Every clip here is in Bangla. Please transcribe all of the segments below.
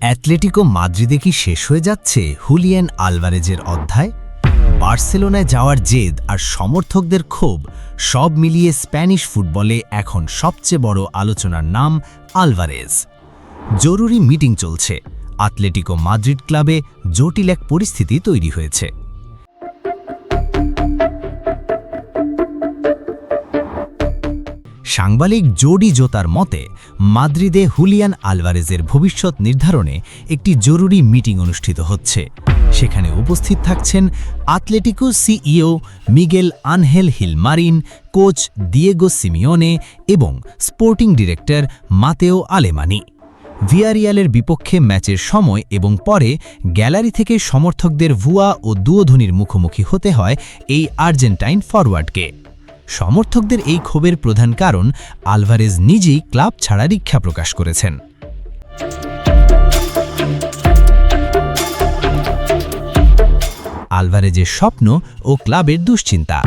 অ্যাটলেটিকো মাদ্রিদে কি শেষ হয়ে যাচ্ছে হুলিয়ান আলভারেজের অধ্যায়? বার্সেলোনায় যাওয়ার জেদ আর সমর্থকদের ক্ষোভ সব মিলিয়ে স্প্যানিশ ফুটবলে এখন সবচেয়ে বড় আলোচনার নাম আলভারেজ। জরুরি মিটিং চলছে। অ্যাটলেটিকো মাদ্রিদ ক্লাবে জটিল এক পরিস্থিতি তৈরি হয়েছে। সাংবাদিক জোডি জোতার মতে মাদ্রিদে হুলিয়ান আলভারেজের ভবিষ্যৎ নির্ধারণে একটি জরুরি মিটিং অনুষ্ঠিত হচ্ছে। সেখানে উপস্থিত থাকছেন Atletico CEO মিগেল Angel হিলমারিন, coach Diego Simeone এবং স্পোর্টিং ডিরেক্টর মাতেও আলেমানি। ভিয়ারিয়ালের বিপক্ষে ম্যাচের সময় এবং পরে গ্যালারি থেকে সমর্থকদের ভুয়া ও দুয়োধ্বনির মুখোমুখি হতে হয় এই আর্জেন্টাইন ফরওয়ার্ডকে। সমর্থকদের এই ক্ষোভের প্রধান কারণ আলভারেজ নিজেই ক্লাব ছাড়ার ইচ্ছা প্রকাশ করেছেন। আলভারেজের স্বপ্ন ও ক্লাবের দুশ্চিন্তা।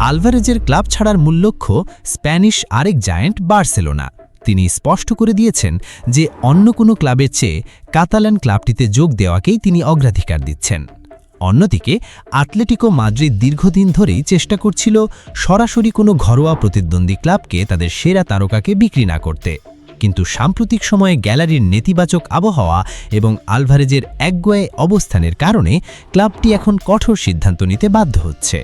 আলভারেজের ক্লাব ছাড়ার মূল লক্ষ্য স্প্যানিশ আরেক জায়ান্ট বার্সেলোনা। তিনি স্পষ্ট করে দিয়েছেন যে অন্য কোনো ক্লাবের চেয়ে কাতালান ক্লাবটিতে যোগ দেওয়াকেই তিনি অগ্রাধিকার দিচ্ছেন। অন্যদিকে অ্যাটলেটিকো মাদ্রিদ দীর্ঘদিন ধরেই চেষ্টা করছিল সরাসরি কোনো ঘরোয়া প্রতিদ্বন্দ্বী ক্লাবকে তাদের সেরা তারকাকে বিক্রি না করতে, কিন্তু সাম্প্রতিক সময়ে গ্যালারির নেতিবাচক আবহাওয়া এবং আলভারেজের একগুঁয়ে অবস্থানের কারণে ক্লাবটি এখন কঠোর সিদ্ধান্ত নিতে বাধ্য হচ্ছে।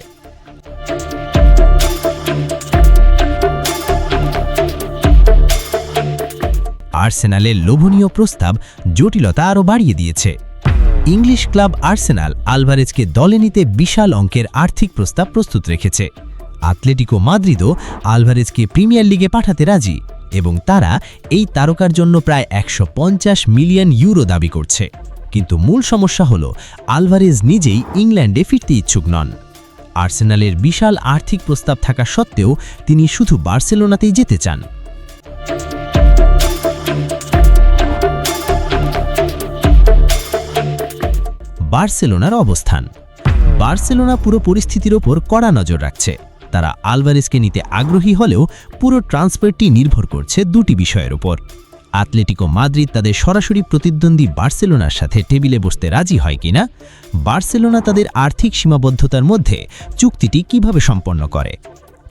আর্সেনালের লোভনীয় প্রস্তাব জটিলতা আরও বাড়িয়ে দিয়েছে। ইংলিশ ক্লাব আর্সেনাল আলভারেজকে দলে নিতে বিশাল অঙ্কের আর্থিক প্রস্তাব প্রস্তুত রেখেছে। অ্যাটলেটিকো মাদ্রিদও আলভারেজকে প্রিমিয়ার লিগে পাঠাতে রাজি এবং তারা এই তারকার জন্য প্রায় 150 মিলিয়ন ইউরো দাবি করছে। কিন্তু মূল সমস্যা হল আলভারেজ নিজেই ইংল্যান্ডে ফিরতে ইচ্ছুক নন। আর্সেনালের বিশাল আর্থিক প্রস্তাব থাকা সত্ত্বেও তিনি শুধু বার্সেলোনাতেই যেতে চান। বার্সেলোনার অবস্থান। বার্সেলোনা পুরো পরিস্থিতির ওপর কড়া নজর রাখছে। তারা আলভারেজকে নিতে আগ্রহী হলেও পুরো ট্রান্সফারটি নির্ভর করছে দুটি বিষয়ের উপর। অ্যাটলেটিকো মাদ্রিদ তাদের সরাসরি প্রতিদ্বন্দ্বী বার্সেলোনার সাথে টেবিলে বসতে রাজি হয় কিনা, বার্সেলোনা তাদের আর্থিক সীমাবদ্ধতার মধ্যে চুক্তিটি কিভাবে সম্পন্ন করে।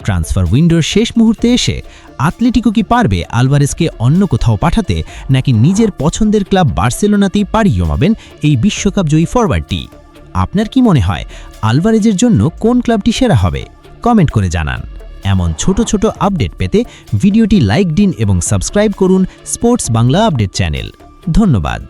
ট্রান্সফার উইন্ডোর শেষ মুহূর্তে এসে অ্যাটলেটিকো কি পারবে আলভারেজকে অন্য কোথাও পাঠাতে, নাকি নিজের পছন্দের ক্লাব বার্সেলোনাতেই পাড়ি জমাবেন এই বিশ্বকাপ জয়ী ফরওয়ার্ডটি? আপনার কি মনে হয় আলভারেজের জন্য কোন ক্লাবটি সেরা হবে? কমেন্ট করে জানান। এমন ছোট ছোট আপডেট পেতে ভিডিওটি লাইক দিন এবং সাবস্ক্রাইব করুন স্পোর্টস বাংলা আপডেট চ্যানেল। ধন্যবাদ।